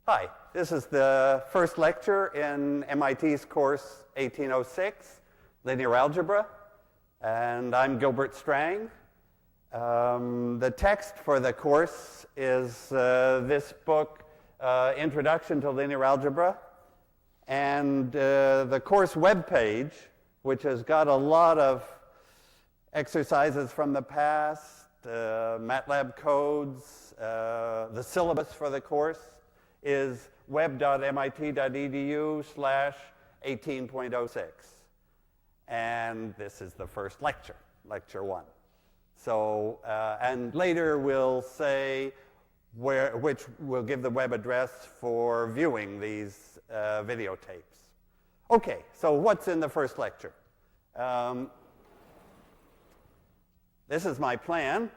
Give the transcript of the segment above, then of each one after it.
Hi, this is the first lecture in MIT's course 18.06, Linear Algebra, and I'm Gilbert Strang. The text for the course is this book, Introduction to Linear Algebra, and the course webpage, which has got a lot of exercises from the past, MATLAB codes, the syllabus for the course is web.mit.edu/18.06. And this is the first lecture, lecture 1. So, and later we'll say which we'll give the web address for viewing these videotapes. Okay, so what's in the first lecture? This is my plan.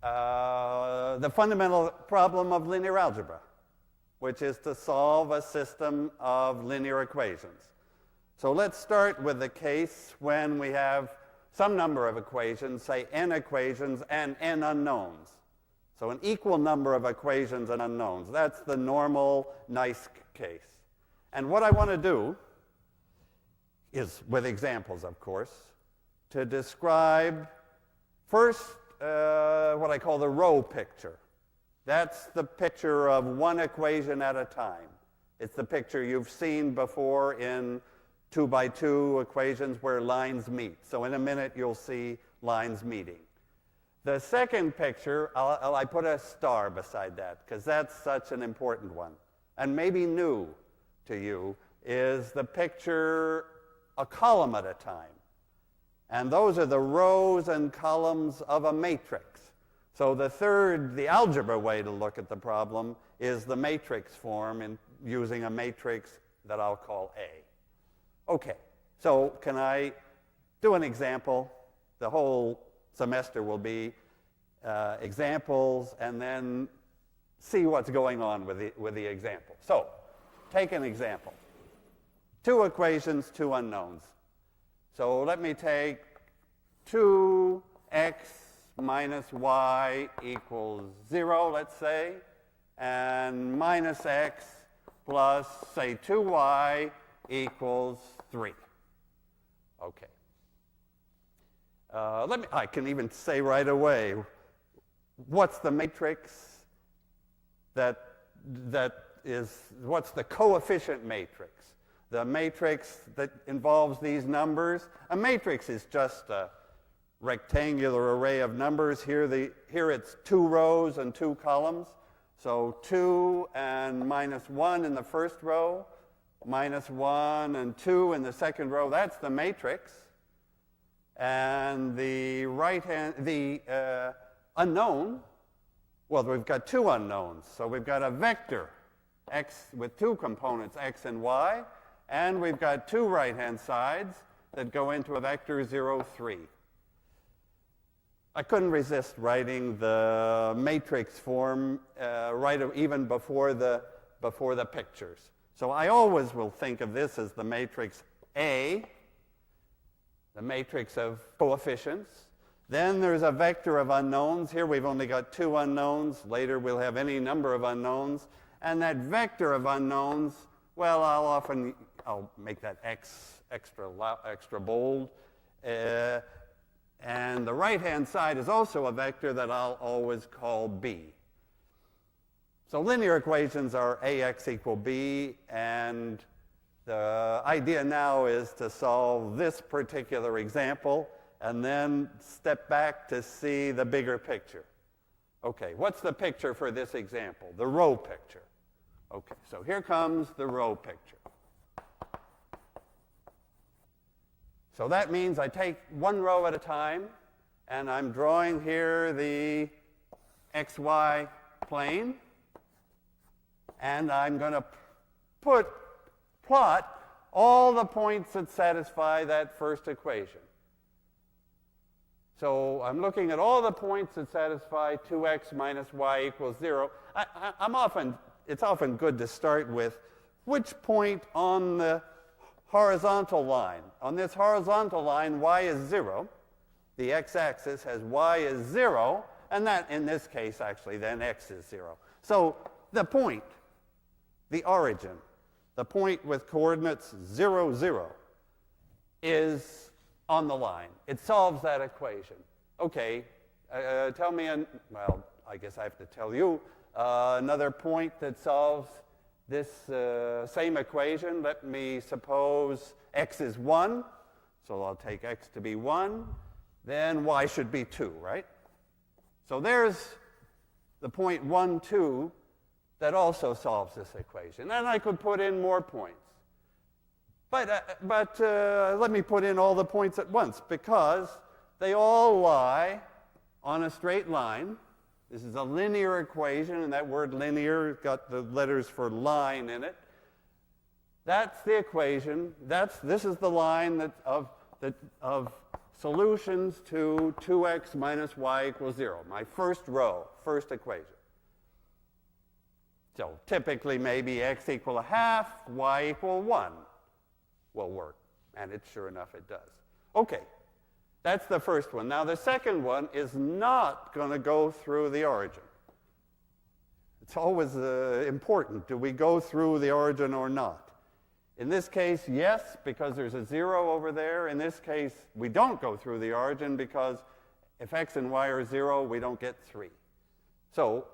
The fundamental problem of linear algebra, which is to solve a system of linear equations. So let's start with the case when we have some number of equations, say n equations and n unknowns. So an equal number of equations and unknowns. That's the normal, nice case. And what I want to do is, with examples, of course, to describe first what I call the row picture. That's the picture of one equation at a time. It's the picture you've seen before in 2x2 equations where lines meet. So in a minute, you'll see lines meeting. The second picture, I put a star beside that because that's such an important one. And maybe new to you is the picture a column at a time. And those are the rows and columns of a matrix. So the algebra way to look at the problem is the matrix form in using a matrix that I'll call A. Okay, so can I do an example? The whole semester will be examples and then see what's going on with the example. So take an example. 2 equations, 2 unknowns. So let me take 2x minus y equals 0, let's say, and minus x plus, say, 2y equals 3. Okay. I can even say right away, what's the matrix what's the coefficient matrix? The matrix that involves these numbers. A matrix is just a rectangular array of numbers. Here it's 2 rows and 2 columns. So 2 and minus 1 in the first row, minus 1 and 2 in the second row. That's the matrix. And the unknown, well, we've got 2 unknowns. So we've got a vector, x with 2 components, x and y. And we've got 2 right-hand sides that go into a vector 0, 3. I couldn't resist writing the matrix form even before the pictures. So I always will think of this as the matrix A, the matrix of coefficients. Then there's a vector of unknowns. Here we've only got 2 unknowns. Later we'll have any number of unknowns. And that vector of unknowns, well, I'll make that x extra bold. And the right-hand side is also a vector that I'll always call b. So linear equations are ax equal b, and the idea now is to solve this particular example and then step back to see the bigger picture. Okay, what's the picture for this example? The row picture. Okay, so here comes the row picture. So that means I take one row at a time, and I'm drawing here the xy plane, and I'm going to plot all the points that satisfy that first equation. So I'm looking at all the points that satisfy 2x minus y equals 0. It's often good to start with which point on the horizontal line. On this horizontal line, y is 0. The x-axis has y is 0, and that, in this case, actually, then x is 0. So the point, the origin, the point with coordinates 0, 0, is on the line. It solves that equation. Okay, tell me, well, I guess I have to tell you another point that solves this same equation. Let me suppose x is 1, so I'll take x to be 1. Then y should be 2, right? So there's the point 1, 2 that also solves this equation. And I could put in more points. But let me put in all the points at once, because they all lie on a straight line. This is a linear equation, and that word linear got the letters for line in it. That's the equation. This is the line of solutions to 2x minus y equals 0, my first row, first equation. So typically maybe x equal a half, y equal 1 will work. And sure enough, it does. Okay, that's the first one. Now the second one is not going to go through the origin. It's always important. Do we go through the origin or not? In this case, yes, because there's a 0 over there. In this case, we don't go through the origin because if x and y are 0, we don't get 3. So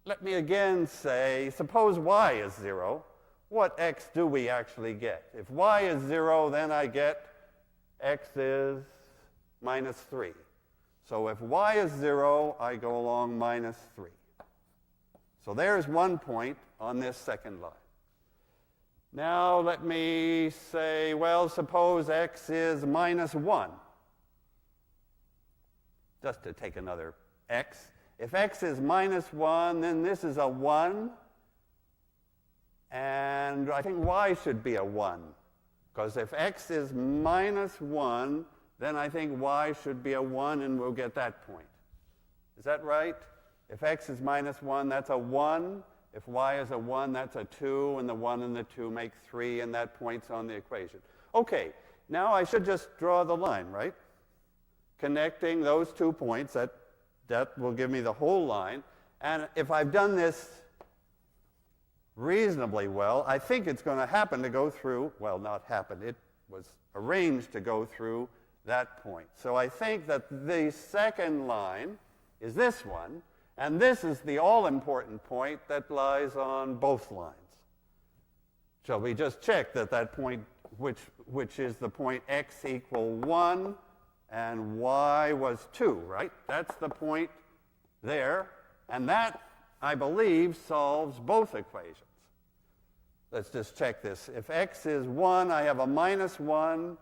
let me again say, suppose y is 0. What x do we actually get? If y is 0, then I get x is minus 3. So if y is 0, I go along minus 3. So there's one point on this second line. Now let me say, well, suppose x is minus 1. Just to take another x. If x is minus 1, then this is a 1. And I think y should be a 1. Because if x is minus 1, then I think y should be a 1, and we'll get that point. Is that right? If x is minus 1, that's a 1. If y is a 1, that's a 2, and the 1 and the 2 make 3, and that point's on the equation. Okay, now I should just draw the line, right? Connecting those 2 points, that will give me the whole line. And if I've done this reasonably well, I think it's going to happen to go through, well, not happen, it was arranged to go through that point. So I think that the second line is this one, and this is the all-important point that lies on both lines. Shall we just check that that point, which is the point x equal 1 and y was 2, right? That's the point there, and that, I believe, solves both equations. Let's just check this. If x is 1, I have a minus 1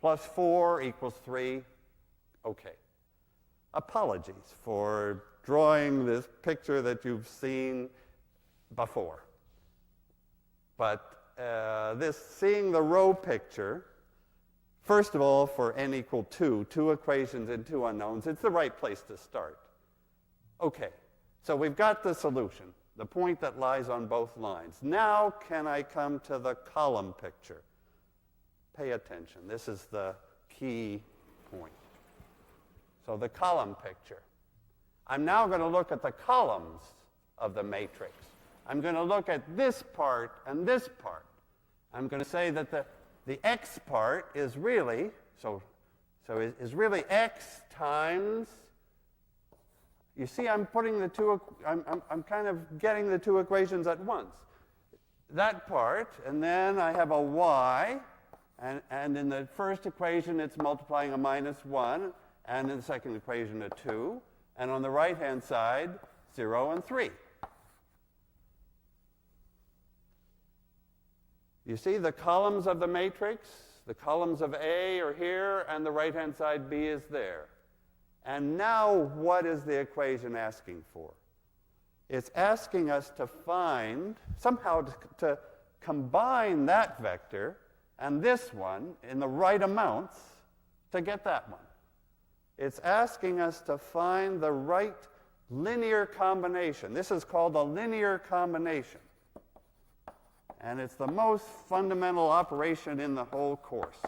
plus 4 equals 3. Okay. Apologies for drawing this picture that you've seen before. But seeing the row picture, first of all, for n equal 2, 2 equations and 2 unknowns, it's the right place to start. Okay, so we've got the solution, the point that lies on both lines. Now can I come to the column picture? Pay attention. This is the key point. So the column picture. I'm now going to look at the columns of the matrix. I'm going to look at this part and this part. I'm going to say that the x part is really, is really x times, you see I'm putting the two, I'm kind of getting the two equations at once. That part, and then I have a y, and in the first equation it's multiplying a minus 1, and in the second equation a 2, and on the right-hand side, 0 and 3. You see the columns of the matrix? The columns of A are here, and the right-hand side B is there. And now what is the equation asking for? It's asking us to find, somehow to combine that vector and this one in the right amounts to get that one. It's asking us to find the right linear combination. This is called a linear combination. And it's the most fundamental operation in the whole course.